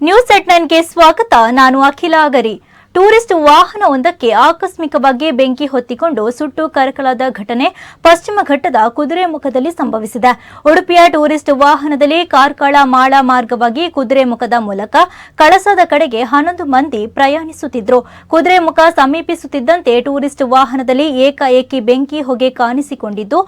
News ಎಟ್ 9ಗೆ ಸ್ವಾಗತ. ನಾನು ಅಖಿಲ ಅಗರಿ. ಟೂರಿಸ್ಟ್ ವಾಹನವೊಂದಕ್ಕೆ ಆಕಸ್ಮಿಕವಾಗಿ ಬೆಂಕಿ ಹೊತ್ತಿಕೊಂಡು ಸುಟ್ಟು ಕರಕಲಾದ ಘಟನೆ ಪಶ್ಚಿಮ ಘಟ್ಟದ ಕುದುರೆಮುಖದಲ್ಲಿ ಸಂಭವಿಸಿದೆ. ಉಡುಪಿಯ ಟೂರಿಸ್ಟ್ ವಾಹನದಲ್ಲಿ ಕಾರ್ಕಳ ಮಾಳ ಮಾರ್ಗವಾಗಿ ಕುದುರೆಮುಖದ ಮೂಲಕ ಕಳಸದ ಕಡೆಗೆ 11 ಮಂದಿ ಪ್ರಯಾಣಿಸುತ್ತಿದ್ದರು. ಕುದುರೆಮುಖ ಸಮೀಪಿಸುತ್ತಿದ್ದಂತೆ ಟೂರಿಸ್ಟ್ ವಾಹನದಲ್ಲಿ ಏಕಾಏಕಿ ಬೆಂಕಿ ಹೊಗೆ ಕಾಣಿಸಿಕೊಂಡಿದ್ದು,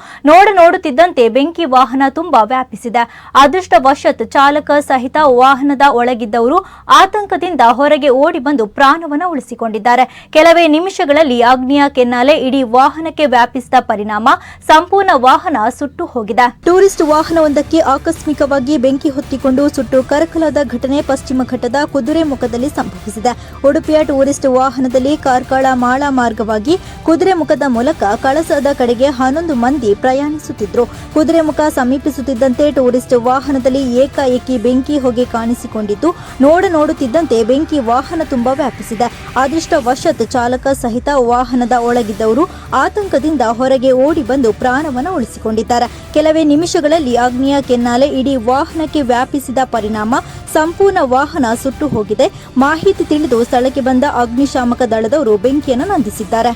ನೋಡುತ್ತಿದ್ದಂತೆ ಬೆಂಕಿ ವಾಹನ ತುಂಬಾ ವ್ಯಾಪಿಸಿದೆ. ಅದೃಷ್ಟವಶಾತ್ ಚಾಲಕ ಸಹಿತ ವಾಹನದ ಒಳಗಿದ್ದವರು ಆತಂಕದಿಂದ ಹೊರಗೆ ಓಡಿ ಬಂದು ಪ್ರಾಣವನ್ನು ಉಳಿಸಿಕೊಂಡಿದ್ದಾರೆ. ಕೆಲವೇ ನಿಮಿಷಗಳಲ್ಲಿ ಅಗ್ನಿಯ ಕೆನ್ನಾಲೆ ಇಡೀ ವಾಹನಕ್ಕೆ ವ್ಯಾಪಿಸಿದ ಪರಿಣಾಮ ಸಂಪೂರ್ಣ ವಾಹನ ಸುಟ್ಟು ಹೋಗಿದೆ. ಟೂರಿಸ್ಟ್ ವಾಹನವೊಂದಕ್ಕೆ ಆಕಸ್ಮಿಕವಾಗಿ ಬೆಂಕಿ ಹೊತ್ತಿಕೊಂಡು ಸುಟ್ಟು ಕರಕಲಾದ ಘಟನೆ ಪಶ್ಚಿಮ ಘಟ್ಟದ ಕುದುರೆಮುಖದಲ್ಲಿ ಸಂಭವಿಸಿದೆ. ಉಡುಪಿಯ ಟೂರಿಸ್ಟ್ ವಾಹನದಲ್ಲಿ ಕಾರ್ಕಳ ಮಾಳ ಮಾರ್ಗವಾಗಿ ಕುದುರೆಮುಖದ ಮೂಲಕ ಕಳಸದ ಕಡೆಗೆ 11 ಮಂದಿ ಪ್ರಯಾಣಿಸುತ್ತಿದ್ದರು. ಕುದುರೆಮುಖ ಸಮೀಪಿಸುತ್ತಿದ್ದಂತೆ ಟೂರಿಸ್ಟ್ ವಾಹನದಲ್ಲಿ ಏಕಾಏಕಿ ಬೆಂಕಿ ಹೊಗೆ ಕಾಣಿಸಿಕೊಂಡಿದ್ದು, ನೋಡುತ್ತಿದ್ದಂತೆ ಬೆಂಕಿ ವಾಹನ ತುಂಬಾ ವ್ಯಾಪಿಸಿದೆ. ಅದೃಷ್ಟವಶಾತ್ ಚಾಲಕ ಸಹಿತ ವಾಹನದ ಒಳಗಿದ್ದವರು ಆತಂಕದಿಂದ ಹೊರಗೆ ಓಡಿ ಬಂದು ಪ್ರಾಣವನ್ನು ಉಳಿಸಿಕೊಂಡಿದ್ದಾರೆ. ಕೆಲವೇ ನಿಮಿಷಗಳಲ್ಲಿ ಅಗ್ನಿಯ ಕೆನ್ನಾಲೆ ಇಡೀ ವಾಹನಕ್ಕೆ ವ್ಯಾಪಿಸಿದ ಪರಿಣಾಮ ಸಂಪೂರ್ಣ ವಾಹನ ಸುಟ್ಟು ಹೋಗಿದೆ. ಮಾಹಿತಿ ತಿಳಿದು ಸ್ಥಳಕ್ಕೆ ಬಂದ ಅಗ್ನಿಶಾಮಕ ದಳದವರು ಬೆಂಕಿಯನ್ನು ನಂದಿಸಿದ್ದಾರೆ.